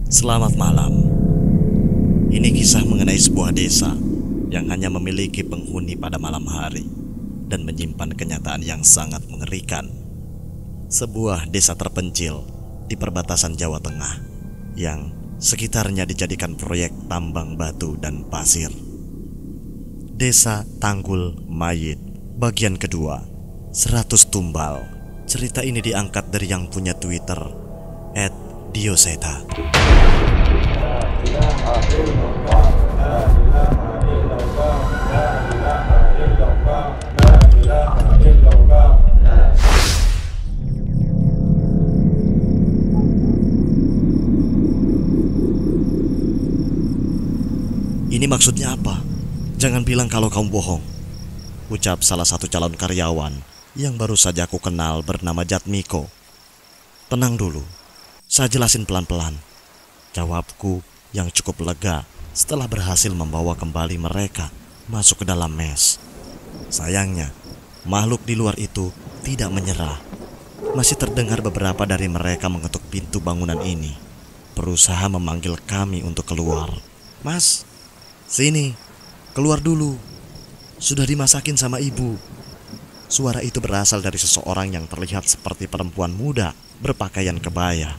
Selamat malam. Ini kisah mengenai sebuah desa yang hanya memiliki penghuni pada malam hari dan menyimpan kenyataan yang sangat mengerikan. Sebuah desa terpencil di perbatasan Jawa Tengah yang sekitarnya dijadikan proyek tambang batu dan pasir. Desa Tanggul Mayit, bagian kedua, 100 Tumbal. Cerita ini diangkat dari yang punya Twitter @dioseta. Ini maksudnya apa? Jangan bilang kalau kamu bohong, ucap salah satu calon karyawan yang baru saja aku kenal bernama Jatmiko. Tenang dulu, saya jelasin pelan-pelan, jawabku yang cukup lega setelah berhasil membawa kembali mereka masuk ke dalam mes. Sayangnya, makhluk di luar itu tidak menyerah. Masih terdengar beberapa dari mereka mengetuk pintu bangunan ini, berusaha memanggil kami untuk keluar. "Mas, sini, keluar dulu. Sudah dimasakin sama ibu." Suara itu berasal dari seseorang yang terlihat seperti perempuan muda berpakaian kebaya.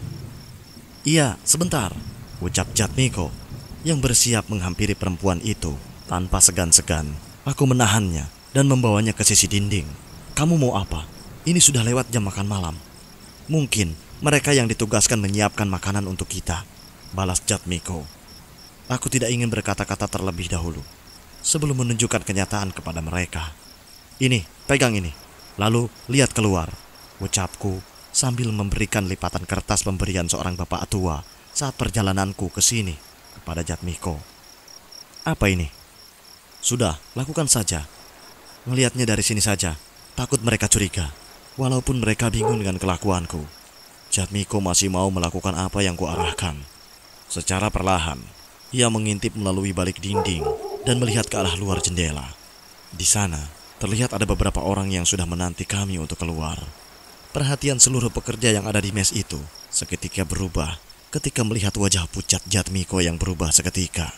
"Iya, sebentar," ucap Jatmiko yang bersiap menghampiri perempuan itu. Tanpa segan-segan, aku menahannya dan membawanya ke sisi dinding. "Kamu mau apa? Ini sudah lewat jam makan malam. Mungkin mereka yang ditugaskan menyiapkan makanan untuk kita," balas Jatmiko. Aku tidak ingin berkata-kata terlebih dahulu sebelum menunjukkan kenyataan kepada mereka. "Ini, pegang ini, lalu lihat keluar," ucapku sambil memberikan lipatan kertas pemberian seorang bapak tua saat perjalananku ke sini kepada Jatmiko. "Apa ini?" "Sudah, lakukan saja. Melihatnya dari sini saja, takut mereka curiga, walaupun mereka bingung dengan kelakuanku." Jatmiko masih mau melakukan apa yang kuarahkan. Secara perlahan, ia mengintip melalui balik dinding dan melihat ke arah luar jendela. Di sana, terlihat ada beberapa orang yang sudah menanti kami untuk keluar. Perhatian seluruh pekerja yang ada di mes itu seketika berubah ketika melihat wajah pucat Jatmiko yang berubah seketika.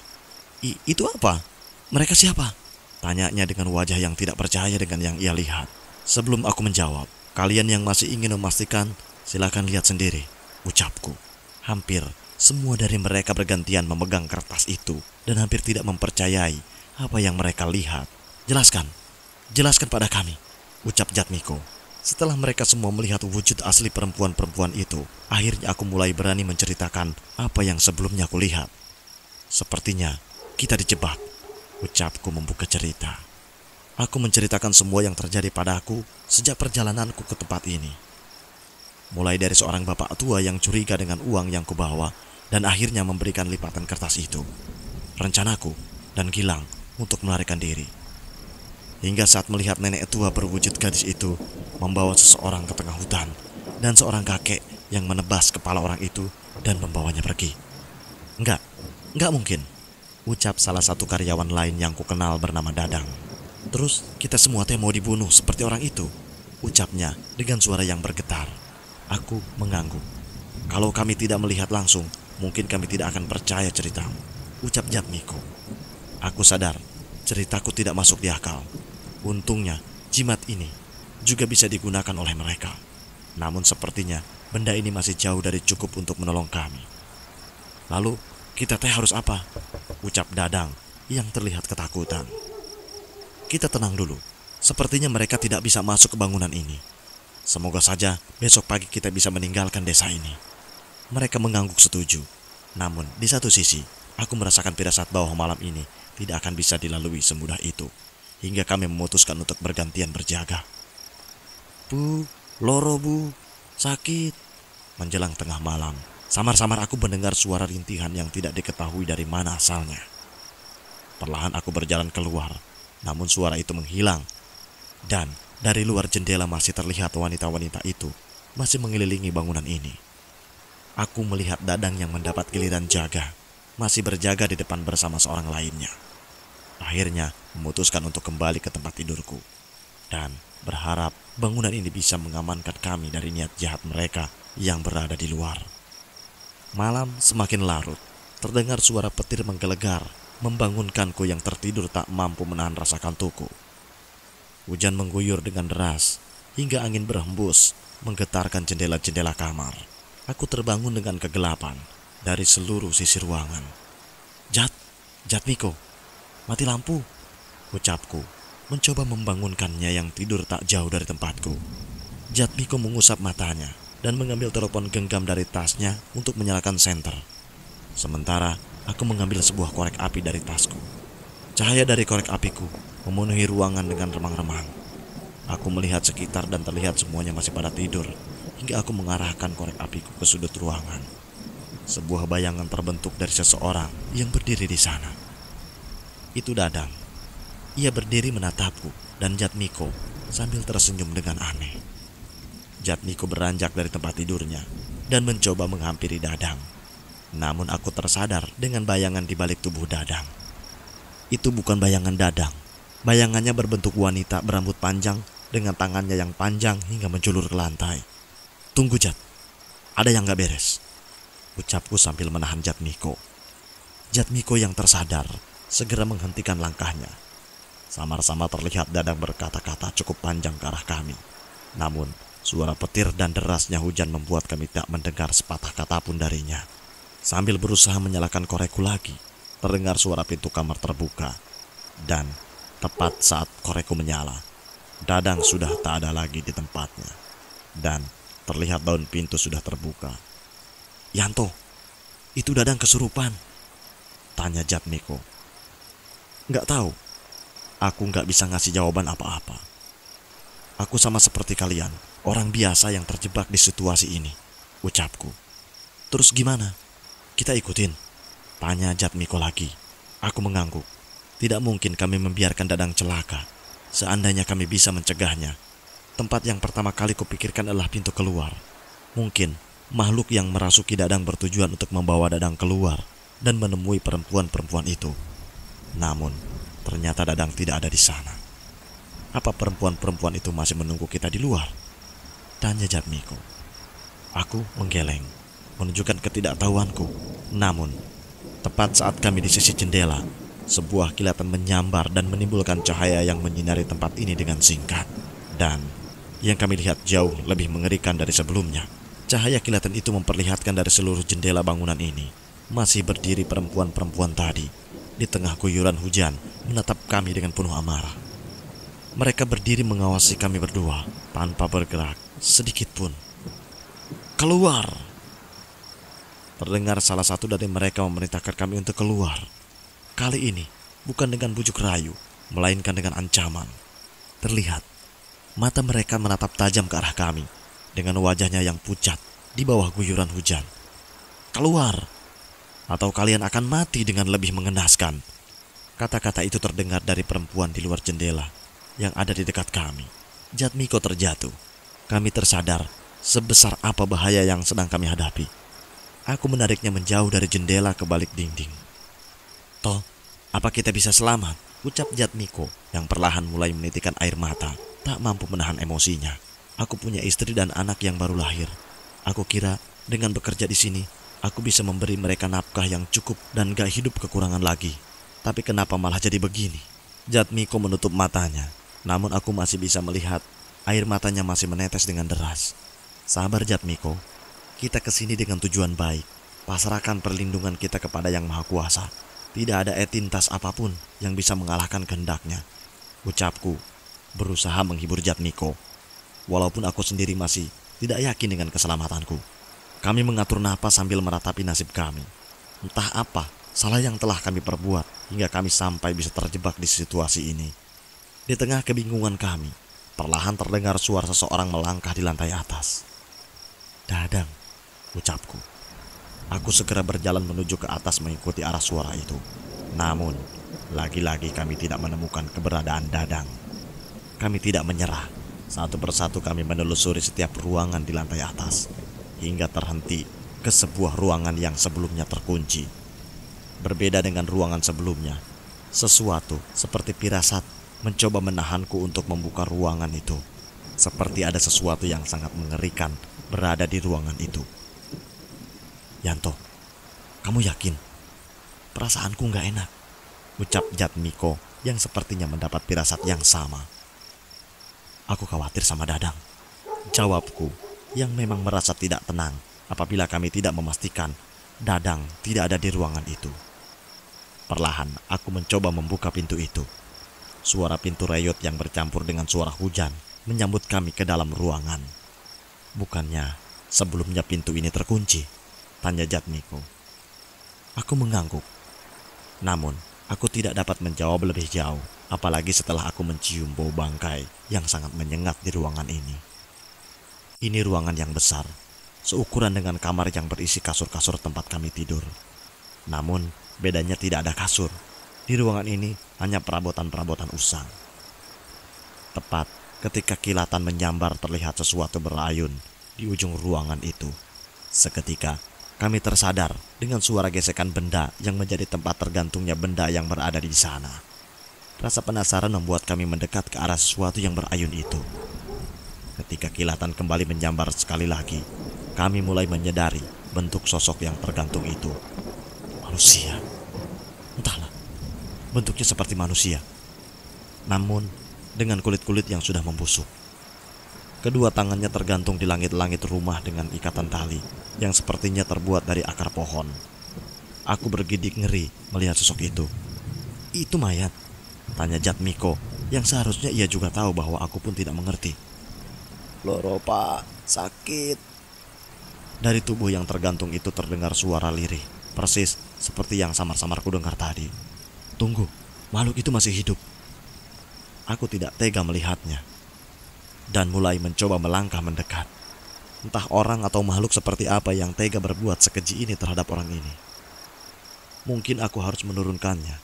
Itu apa? Mereka siapa?" tanyanya dengan wajah yang tidak percaya dengan yang ia lihat. Sebelum aku menjawab, "Kalian yang masih ingin memastikan, silakan lihat sendiri," ucapku. Hampir semua dari mereka bergantian memegang kertas itu dan hampir tidak mempercayai apa yang mereka lihat. Jelaskan pada kami," ucap Jatmiko. Setelah mereka semua melihat wujud asli perempuan-perempuan itu, akhirnya aku mulai berani menceritakan apa yang sebelumnya aku lihat. "Sepertinya kita dijebak," ucapku membuka cerita. Aku menceritakan semua yang terjadi padaku sejak perjalananku ke tempat ini. Mulai dari seorang bapak tua yang curiga dengan uang yang kubawa dan akhirnya memberikan lipatan kertas itu, rencanaku dan Gilang untuk melarikan diri. Hingga saat melihat nenek tua berwujud gadis itu membawa seseorang ke tengah hutan dan seorang kakek yang menebas kepala orang itu dan membawanya pergi. Enggak mungkin," ucap salah satu karyawan lain yang kukenal bernama Dadang. "Terus kita semua mau dibunuh seperti orang itu?" ucapnya dengan suara yang bergetar. Aku mengangguk. "Kalau kami tidak melihat langsung, mungkin kami tidak akan percaya ceritamu," ucap Jatmiko. Aku sadar ceritaku tidak masuk di akal. Untungnya jimat ini juga bisa digunakan oleh mereka. Namun sepertinya benda ini masih jauh dari cukup untuk menolong kami. "Lalu kita harus apa?" ucap Dadang yang terlihat ketakutan. "Kita tenang dulu. Sepertinya mereka tidak bisa masuk ke bangunan ini. Semoga saja besok pagi kita bisa meninggalkan desa ini." Mereka mengangguk setuju. Namun di satu sisi, aku merasakan firasat bahwa malam ini tidak akan bisa dilalui semudah itu. Hingga kami memutuskan untuk bergantian berjaga. "Bu, loro bu, sakit." Menjelang tengah malam, samar-samar aku mendengar suara rintihan yang tidak diketahui dari mana asalnya. Perlahan aku berjalan keluar, namun suara itu menghilang. Dan dari luar jendela masih terlihat wanita-wanita itu masih mengelilingi bangunan ini. Aku melihat Dadang yang mendapat giliran jaga, masih berjaga di depan bersama seorang lainnya. Akhirnya memutuskan untuk kembali ke tempat tidurku dan berharap bangunan ini bisa mengamankan kami dari niat jahat mereka yang berada di luar. Malam semakin larut, terdengar suara petir menggelegar, membangunkanku yang tertidur tak mampu menahan rasa kantukku. Hujan mengguyur dengan deras, hingga angin berhembus, menggetarkan jendela-jendela kamar. Aku terbangun dengan kegelapan dari seluruh sisi ruangan. Jat Miko, mati lampu, ucapku, mencoba membangunkannya yang tidur tak jauh dari tempatku. Jat Miko mengusap matanya dan mengambil telepon genggam dari tasnya untuk menyalakan senter. Sementara aku mengambil sebuah korek api dari tasku. Cahaya dari korek apiku memenuhi ruangan dengan remang-remang. Aku melihat sekitar dan terlihat semuanya masih pada tidur, hingga aku mengarahkan korek apiku ke sudut ruangan. Sebuah bayangan terbentuk dari seseorang yang berdiri di sana. Itu Dadang. Ia berdiri menatapku dan Jat Miko sambil tersenyum dengan aneh. Jat Miko beranjak dari tempat tidurnya dan mencoba menghampiri Dadang. Namun aku tersadar dengan bayangan di balik tubuh Dadang. Itu bukan bayangan Dadang. Bayangannya berbentuk wanita berambut panjang dengan tangannya yang panjang hingga menjulur ke lantai. Tunggu Jat, ada yang gak beres, ucapku sambil menahan Jat Miko. Jat Miko yang tersadar segera menghentikan langkahnya. Samar-samar terlihat Dadang berkata-kata cukup panjang ke arah kami. Namun suara petir dan derasnya hujan membuat kami tak mendengar sepatah kata pun darinya. Sambil berusaha menyalakan korekku lagi, terdengar suara pintu kamar terbuka. Dan tepat saat korekku menyala, Dadang sudah tak ada lagi di tempatnya. Dan terlihat daun pintu sudah terbuka. Yanto, itu Dadang kesurupan, tanya Jat Miko. Nggak tahu, aku nggak bisa ngasih jawaban apa-apa. Aku sama seperti kalian, orang biasa yang terjebak di situasi ini, ucapku. Terus gimana? Kita ikutin, tanya Jat Miko lagi. Aku mengangguk. Tidak mungkin kami membiarkan Dadang celaka. Seandainya kami bisa mencegahnya, tempat yang pertama kali kupikirkan adalah pintu keluar. Mungkin makhluk yang merasuki Dadang bertujuan untuk membawa Dadang keluar dan menemui perempuan-perempuan itu. Namun ternyata Dadang tidak ada di sana. Apa perempuan-perempuan itu masih menunggu kita di luar? Tanya Jat Miko. Aku menggeleng, menunjukkan ketidaktahuanku. Namun tepat saat kami di sisi jendela, sebuah kilatan menyambar dan menimbulkan cahaya yang menyinari tempat ini dengan singkat. Dan yang kami lihat jauh lebih mengerikan dari sebelumnya. Cahaya kilatan itu memperlihatkan dari seluruh jendela bangunan ini masih berdiri perempuan-perempuan tadi di tengah guyuran hujan menatap kami dengan penuh amarah. Mereka berdiri mengawasi kami berdua tanpa bergerak sedikit pun. Keluar! Terdengar salah satu dari mereka memerintahkan kami untuk keluar. Kali ini bukan dengan bujuk rayu, melainkan dengan ancaman. Terlihat mata mereka menatap tajam ke arah kami dengan wajahnya yang pucat di bawah guyuran hujan. Keluar, atau kalian akan mati dengan lebih mengenaskan. Kata-kata itu terdengar dari perempuan di luar jendela yang ada di dekat kami. Jat Miko terjatuh. Kami tersadar sebesar apa bahaya yang sedang kami hadapi. Aku menariknya menjauh dari jendela ke balik dinding. Toh, apa kita bisa selamat? Ucap Jat Miko yang perlahan mulai menitikkan air mata, tak mampu menahan emosinya. Aku punya istri dan anak yang baru lahir. Aku kira dengan bekerja di sini, aku bisa memberi mereka nafkah yang cukup dan gak hidup kekurangan lagi. Tapi kenapa malah jadi begini? Jat Miko menutup matanya, namun aku masih bisa melihat air matanya masih menetes dengan deras. Sabar Jat Miko, kita kesini dengan tujuan baik. Pasrahkan perlindungan kita kepada Yang Maha Kuasa. Tidak ada etintas apapun yang bisa mengalahkan kehendaknya, ucapku, berusaha menghibur Jat Miko. Walaupun aku sendiri masih tidak yakin dengan keselamatanku. Kami mengatur napas sambil meratapi nasib kami. Entah apa salah yang telah kami perbuat hingga kami sampai bisa terjebak di situasi ini. Di tengah kebingungan kami, perlahan terdengar suara seseorang melangkah di lantai atas. Dadang, ucapku. Aku segera berjalan menuju ke atas mengikuti arah suara itu. Namun, lagi-lagi kami tidak menemukan keberadaan Dadang. Kami tidak menyerah. Satu persatu kami menelusuri setiap ruangan di lantai atas, hingga terhenti ke sebuah ruangan yang sebelumnya terkunci. Berbeda dengan ruangan sebelumnya, sesuatu seperti firasat mencoba menahanku untuk membuka ruangan itu. Seperti ada sesuatu yang sangat mengerikan berada di ruangan itu. "Yanto, kamu yakin?" "Perasaanku nggak enak," ucap Jatmiko yang sepertinya mendapat firasat yang sama. "Aku khawatir sama Dadang," jawabku yang memang merasa tidak tenang apabila kami tidak memastikan Dadang tidak ada di ruangan itu. Perlahan aku mencoba membuka pintu itu. Suara pintu reyot yang bercampur dengan suara hujan menyambut kami ke dalam ruangan. "Bukannya sebelumnya pintu ini terkunci?" tanya Jatmiko. Aku mengangguk. Namun aku tidak dapat menjawab lebih jauh, apalagi setelah aku mencium bau bangkai yang sangat menyengat di ruangan ini. Ini ruangan yang besar, seukuran dengan kamar yang berisi kasur-kasur tempat kami tidur. Namun bedanya tidak ada kasur. Di ruangan ini hanya perabotan-perabotan usang. Tepat ketika kilatan menyambar terlihat sesuatu berayun di ujung ruangan itu. Seketika kami tersadar dengan suara gesekan benda yang menjadi tempat tergantungnya benda yang berada di sana. Rasa penasaran membuat kami mendekat ke arah sesuatu yang berayun itu. Ketika kilatan kembali menyambar sekali lagi, kami mulai menyadari bentuk sosok yang tergantung itu. Manusia. Entahlah, bentuknya seperti manusia, namun dengan kulit-kulit yang sudah membusuk. Kedua tangannya tergantung di langit-langit rumah dengan ikatan tali yang sepertinya terbuat dari akar pohon. Aku bergidik ngeri melihat sosok itu. "Itu mayat?" tanya Jatmiko yang seharusnya ia juga tahu bahwa aku pun tidak mengerti. "Loro pak, sakit." Dari tubuh yang tergantung itu terdengar suara lirih, persis seperti yang samar-samar ku dengar tadi. "Tunggu, makhluk itu masih hidup." Aku tidak tega melihatnya dan mulai mencoba melangkah mendekat. Entah orang atau makhluk seperti apa yang tega berbuat sekeji ini terhadap orang ini. Mungkin aku harus menurunkannya.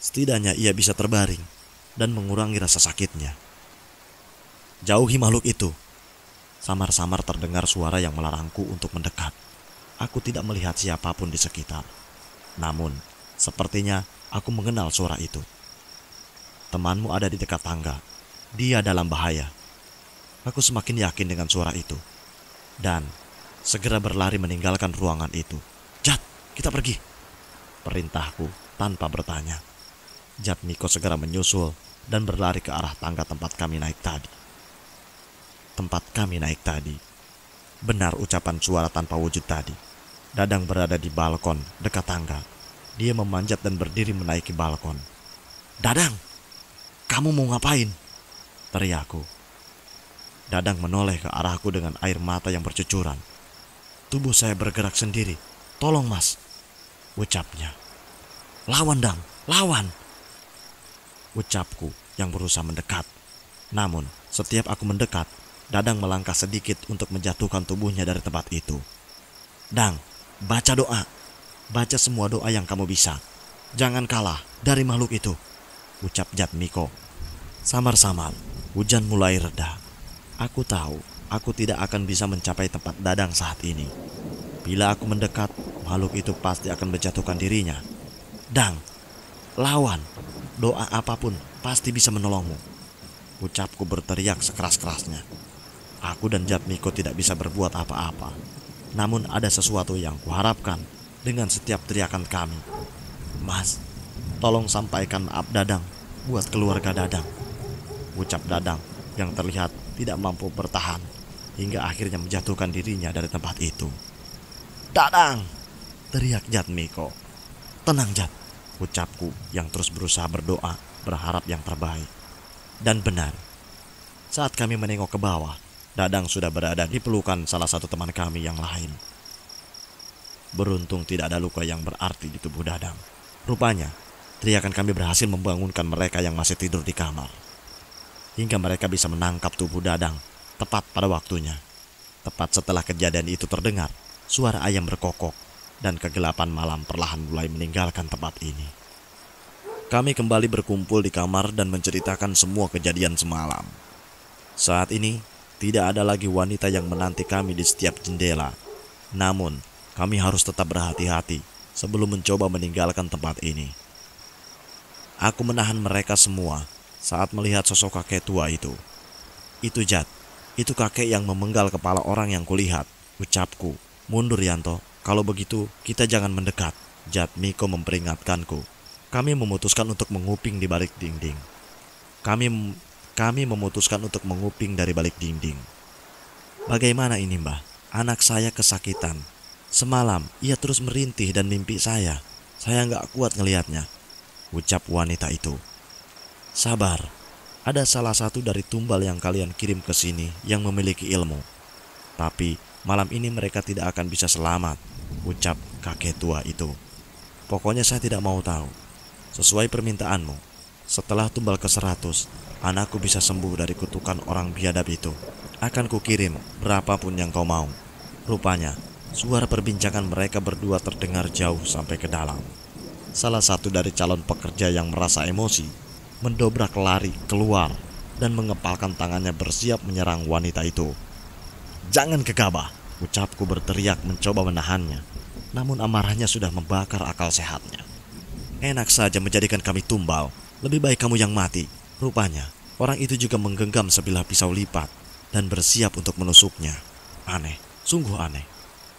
Setidaknya ia bisa terbaring dan mengurangi rasa sakitnya. "Jauhi makhluk itu." Samar-samar terdengar suara yang melarangku untuk mendekat. Aku tidak melihat siapapun di sekitar. Namun, sepertinya aku mengenal suara itu. "Temanmu ada di dekat tangga. Dia dalam bahaya." Aku semakin yakin dengan suara itu. Dan segera berlari meninggalkan ruangan itu. "Jat, kita pergi," perintahku tanpa bertanya. Jatmiko segera menyusul dan berlari ke arah tangga tempat kami naik tadi. Benar ucapan suara tanpa wujud tadi. Dadang berada di balkon dekat tangga. Dia memanjat dan berdiri menaiki balkon. "Dadang, kamu mau ngapain?" teriakku. Dadang menoleh ke arahku dengan air mata yang bercucuran. Tubuh saya bergerak sendiri. "Tolong mas," ucapnya. "Lawan Dang, lawan," ucapku yang berusaha mendekat. Namun setiap aku mendekat, Dadang melangkah sedikit untuk menjatuhkan tubuhnya dari tempat itu. "Dang, baca doa. Baca semua doa yang kamu bisa. Jangan kalah dari makhluk itu," ucap Jatmiko. Samar-samar hujan mulai reda. Aku tahu aku tidak akan bisa mencapai tempat Dadang saat ini. Bila aku mendekat, makhluk itu pasti akan menjatuhkan dirinya. "Dang, lawan. Doa apapun pasti bisa menolongmu," ucapku berteriak sekeras-kerasnya. Aku dan Jatmiko tidak bisa berbuat apa-apa. Namun ada sesuatu yang kuharapkan dengan setiap teriakan kami. "Mas, tolong sampaikan maaf Dadang buat keluarga Dadang," ucap Dadang yang terlihat tidak mampu bertahan hingga akhirnya menjatuhkan dirinya dari tempat itu. "Dadang!" teriak Jatmiko. "Tenang Jat," ucapku yang terus berusaha berdoa berharap yang terbaik. Dan benar, saat kami menengok ke bawah, Dadang sudah berada di pelukan salah satu teman kami yang lain. Beruntung tidak ada luka yang berarti di tubuh Dadang. Rupanya, teriakan kami berhasil membangunkan mereka yang masih tidur di kamar. Hingga mereka bisa menangkap tubuh Dadang tepat pada waktunya. Tepat setelah kejadian itu terdengar, suara ayam berkokok dan kegelapan malam perlahan mulai meninggalkan tempat ini. Kami kembali berkumpul di kamar dan menceritakan semua kejadian semalam. Saat ini, tidak ada lagi wanita yang menanti kami di setiap jendela. Namun, kami harus tetap berhati-hati sebelum mencoba meninggalkan tempat ini. Aku menahan mereka semua saat melihat sosok kakek tua itu. "Itu Jat, itu kakek yang memenggal kepala orang yang kulihat," ucapku. "Mundur Yanto, Kalau begitu, kita jangan mendekat. Jatmiko memperingatkanku. Kami memutuskan untuk menguping di balik dinding. Kami memutuskan untuk menguping dari balik dinding. Bagaimana ini, Mbah? Anak saya kesakitan. Semalam ia terus merintih dan mimpi saya. Saya nggak kuat ngelihatnya, ucap wanita itu. Sabar, ada salah satu dari tumbal yang kalian kirim ke sini yang memiliki ilmu. Tapi malam ini mereka tidak akan bisa selamat, ucap kakek tua itu. Pokoknya saya tidak mau tahu. Sesuai permintaanmu, setelah tumbal ke-100, anakku bisa sembuh dari kutukan orang biadab itu. Akan kukirim berapapun yang kau mau. Rupanya, suara perbincangan mereka berdua terdengar jauh sampai ke dalam. Salah satu dari calon pekerja yang merasa emosi, mendobrak lari keluar dan mengepalkan tangannya bersiap menyerang wanita itu. Jangan gegabah, ucapku berteriak mencoba menahannya. Namun amarahnya sudah membakar akal sehatnya. Enak saja menjadikan kami tumbal, lebih baik kamu yang mati. Rupanya, orang itu juga menggenggam sebilah pisau lipat dan bersiap untuk menusuknya. Aneh, sungguh aneh.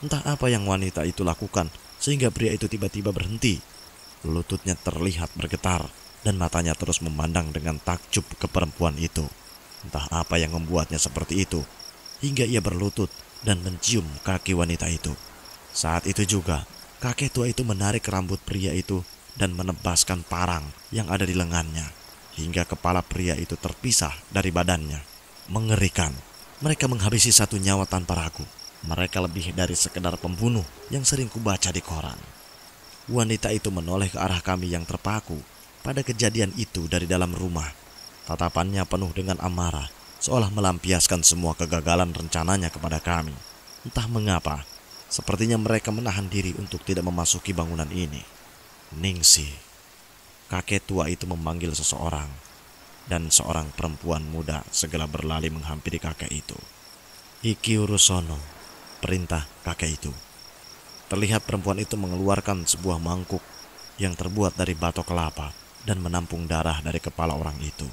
Entah apa yang wanita itu lakukan sehingga pria itu tiba-tiba berhenti. Lututnya terlihat bergetar dan matanya terus memandang dengan takjub ke perempuan itu. Entah apa yang membuatnya seperti itu, hingga ia berlutut dan mencium kaki wanita itu. Saat itu juga, kakek tua itu menarik rambut pria itu dan menebaskan parang yang ada di lengannya, hingga kepala pria itu terpisah dari badannya. Mengerikan, mereka menghabisi satu nyawa tanpa ragu. Mereka lebih dari sekedar pembunuh yang sering kubaca di koran. Wanita itu menoleh ke arah kami yang terpaku pada kejadian itu dari dalam rumah. Tatapannya penuh dengan amarah, seolah melampiaskan semua kegagalan rencananya kepada kami. Entah mengapa, sepertinya mereka menahan diri untuk tidak memasuki bangunan ini. Ningsih, kakek tua itu memanggil seseorang, dan seorang perempuan muda segera berlari menghampiri kakek itu. Iki urusono, perintah kakek itu. Terlihat perempuan itu mengeluarkan sebuah mangkuk yang terbuat dari batok kelapa dan menampung darah dari kepala orang itu.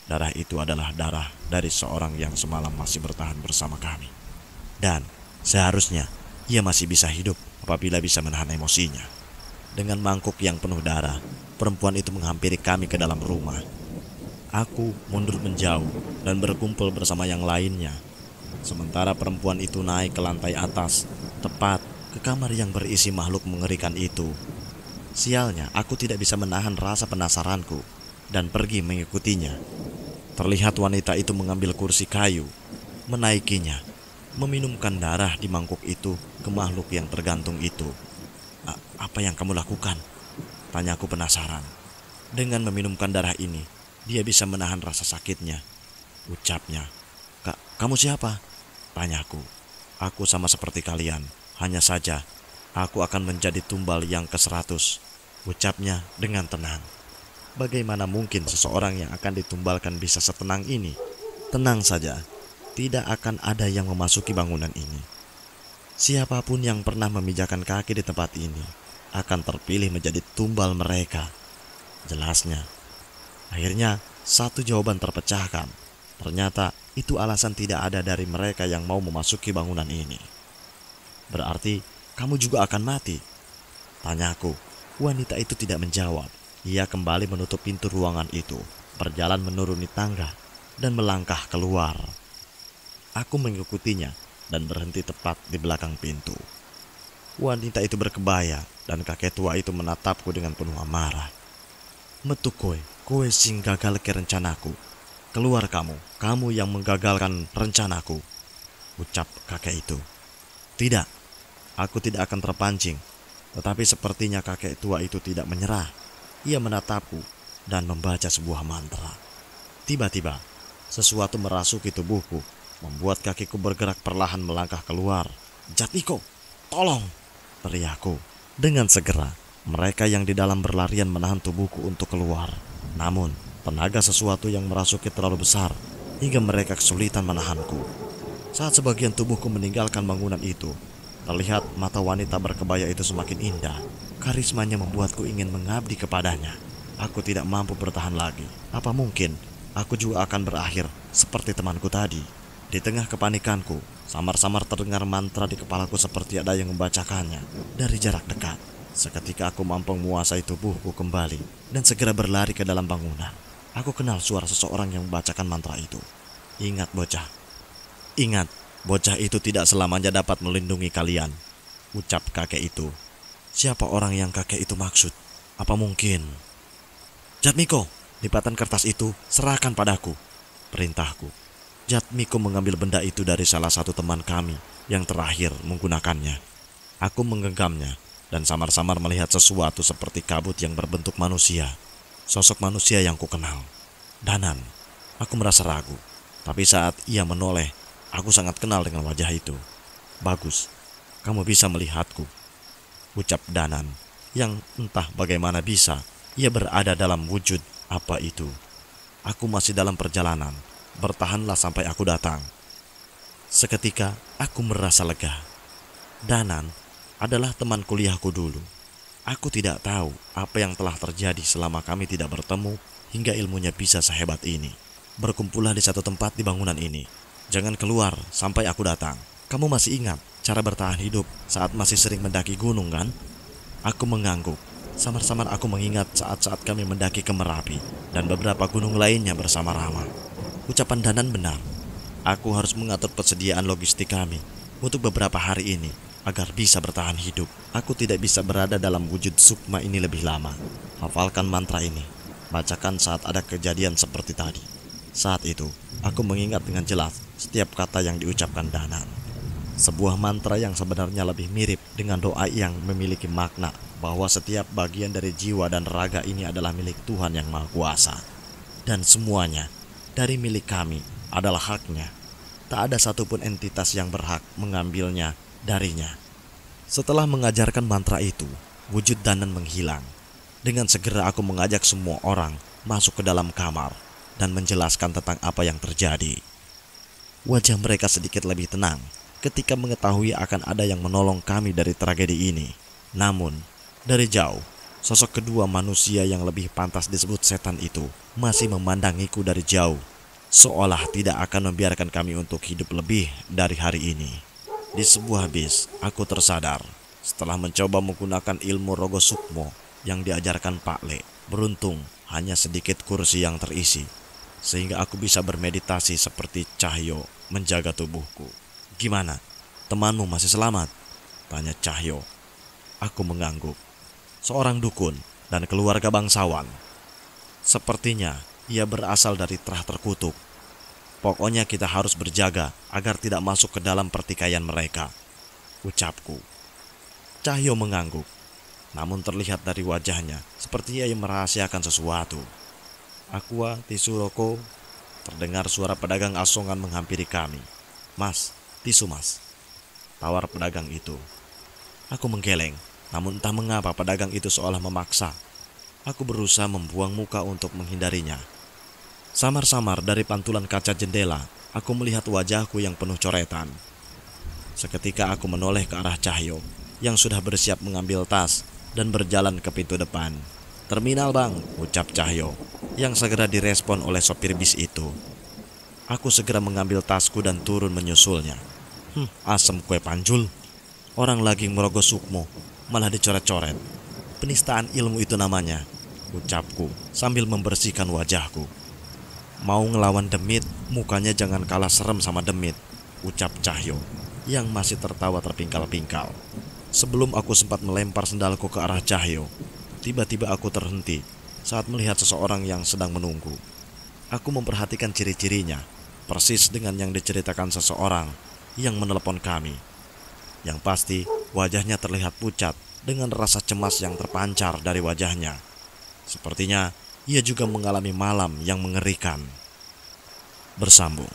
Darah itu adalah darah dari seorang yang semalam masih bertahan bersama kami. Dan seharusnya ia masih bisa hidup apabila bisa menahan emosinya. Dengan mangkuk yang penuh darah, perempuan itu menghampiri kami ke dalam rumah. Aku mundur menjauh dan berkumpul bersama yang lainnya. Sementara perempuan itu naik ke lantai atas, tepat ke kamar yang berisi makhluk mengerikan itu. Sialnya, aku tidak bisa menahan rasa penasaranku dan pergi mengikutinya. Terlihat wanita itu mengambil kursi kayu, menaikinya, meminumkan darah di mangkuk itu ke makhluk yang tergantung itu. Apa yang kamu lakukan? Tanyaku penasaran. Dengan meminumkan darah ini, dia bisa menahan rasa sakitnya, ucapnya. Kamu siapa? Tanyaku. Aku sama seperti kalian, hanya saja aku akan menjadi tumbal yang ke-100, ucapnya dengan tenang. Bagaimana mungkin seseorang yang akan ditumbalkan bisa setenang ini? Tenang saja, tidak akan ada yang memasuki bangunan ini. Siapapun yang pernah memijakan kaki di tempat ini akan terpilih menjadi tumbal mereka, jelasnya. Akhirnya, satu jawaban terpecahkan. Ternyata itu alasan tidak ada dari mereka yang mau memasuki bangunan ini. Berarti kamu juga akan mati? Tanyaku. Wanita itu tidak menjawab. Ia kembali menutup pintu ruangan itu, berjalan menuruni tangga, dan melangkah keluar. Aku mengikutinya dan berhenti tepat di belakang pintu. Wanita itu berkebaya dan kakek tua itu menatapku dengan penuh amarah. Metu kowe sing gagal ke rencanaku. Keluar kamu yang menggagalkan rencanaku, ucap kakek itu. Tidak, aku tidak akan terpancing. Tetapi sepertinya kakek tua itu tidak menyerah. Ia menatapku dan membaca sebuah mantra. Tiba-tiba, sesuatu merasuki tubuhku, membuat kakiku bergerak perlahan melangkah keluar. Jatmiko, tolong! Teriakku. Dengan segera, mereka yang di dalam berlarian menahan tubuhku untuk keluar. Namun, tenaga sesuatu yang merasuki terlalu besar hingga mereka kesulitan menahanku. Saat sebagian tubuhku meninggalkan bangunan itu, terlihat mata wanita berkebaya itu semakin indah. Karismanya membuatku ingin mengabdi kepadanya. Aku tidak mampu bertahan lagi. Apa mungkin aku juga akan berakhir seperti temanku tadi? Di tengah kepanikanku, Samar-samar terdengar mantra di kepalaku seperti ada yang membacakannya dari jarak dekat. Seketika aku mampu menguasai tubuhku kembali dan segera berlari ke dalam bangunan. Aku kenal suara seseorang yang membacakan mantra itu. Ingat bocah, ingat, bocah itu tidak selamanya dapat melindungi kalian, ucap kakek itu. Siapa orang yang kakek itu maksud? Apa mungkin? Jatmiko, lipatan kertas itu serahkan padaku, perintahku. Jatmiko mengambil benda itu dari salah satu teman kami yang terakhir menggunakannya. Aku menggenggamnya dan samar-samar melihat sesuatu seperti kabut yang berbentuk manusia. Sosok manusia yang kukenal. Danan. Aku merasa ragu. Tapi saat ia menoleh, aku sangat kenal dengan wajah itu. Bagus, kamu bisa melihatku, ucap Danan, yang entah bagaimana bisa ia berada dalam wujud apa itu. Aku masih dalam perjalanan. Bertahanlah sampai aku datang. Seketika aku merasa lega. Danan adalah teman kuliahku dulu. Aku tidak tahu apa yang telah terjadi selama kami tidak bertemu hingga ilmunya bisa sehebat ini. Berkumpullah di satu tempat di bangunan ini. Jangan keluar sampai aku datang. Kamu masih ingat cara bertahan hidup saat masih sering mendaki gunung kan? Aku mengangguk. Samar-samar aku mengingat saat-saat kami mendaki ke Merapi dan beberapa gunung lainnya bersama Rama. Ucapan Danan benar. Aku harus mengatur persediaan logistik kami untuk beberapa hari ini agar bisa bertahan hidup. Aku tidak bisa berada dalam wujud sukma ini lebih lama. Hafalkan mantra ini. Bacakan saat ada kejadian seperti tadi. Saat itu, aku mengingat dengan jelas setiap kata yang diucapkan Danan. Sebuah mantra yang sebenarnya lebih mirip dengan doa yang memiliki makna bahwa setiap bagian dari jiwa dan raga ini adalah milik Tuhan yang Maha Kuasa. Dan semuanya dari milik kami adalah haknya. Tak ada satupun entitas yang berhak mengambilnya darinya. Setelah mengajarkan mantra itu, wujud Danan menghilang. Dengan segera aku mengajak semua orang masuk ke dalam kamar dan menjelaskan tentang apa yang terjadi. Wajah mereka sedikit lebih tenang ketika mengetahui akan ada yang menolong kami dari tragedi ini. Namun, dari jauh, sosok kedua manusia yang lebih pantas disebut setan itu masih memandangiku dari jauh, seolah tidak akan membiarkan kami untuk hidup lebih dari hari ini. Di sebuah bis, aku tersadar setelah mencoba menggunakan ilmu Rogo Sukmo yang diajarkan Pak Le. Beruntung hanya sedikit kursi yang terisi, sehingga aku bisa bermeditasi seperti Cahyo menjaga tubuhku. Gimana? Temanmu masih selamat? Tanya Cahyo. Aku mengangguk. Seorang dukun dan keluarga bangsawan. Sepertinya ia berasal dari Trah Terkutuk. Pokoknya kita harus berjaga agar tidak masuk ke dalam pertikaian mereka, ucapku. Cahyo mengangguk, namun terlihat dari wajahnya seperti ia merahasiakan sesuatu. Aqua tisu roko, terdengar suara pedagang asongan menghampiri kami. Mas, tisu mas, tawar pedagang itu. Aku menggeleng, namun entah mengapa pedagang itu seolah memaksa. Aku berusaha membuang muka untuk menghindarinya. Samar-samar dari pantulan kaca jendela, aku melihat wajahku yang penuh coretan. Seketika aku menoleh ke arah Cahyo, yang sudah bersiap mengambil tas dan berjalan ke pintu depan. Terminal bang, ucap Cahyo, yang segera direspon oleh sopir bis itu. Aku segera mengambil tasku dan turun menyusulnya. Asem kue panjul. Orang lagi merogoh sukmo, malah dicoret-coret. Penistaan ilmu itu namanya, ucapku sambil membersihkan wajahku. Mau ngelawan demit, mukanya jangan kalah serem sama demit, ucap Cahyo, yang masih tertawa terpingkal-pingkal. Sebelum aku sempat melempar sendalku ke arah Cahyo, tiba-tiba aku terhenti saat melihat seseorang yang sedang menunggu. Aku memperhatikan ciri-cirinya, persis dengan yang diceritakan seseorang yang menelepon kami. Yang pasti, wajahnya terlihat pucat dengan rasa cemas yang terpancar dari wajahnya. Sepertinya ia juga mengalami malam yang mengerikan. Bersambung.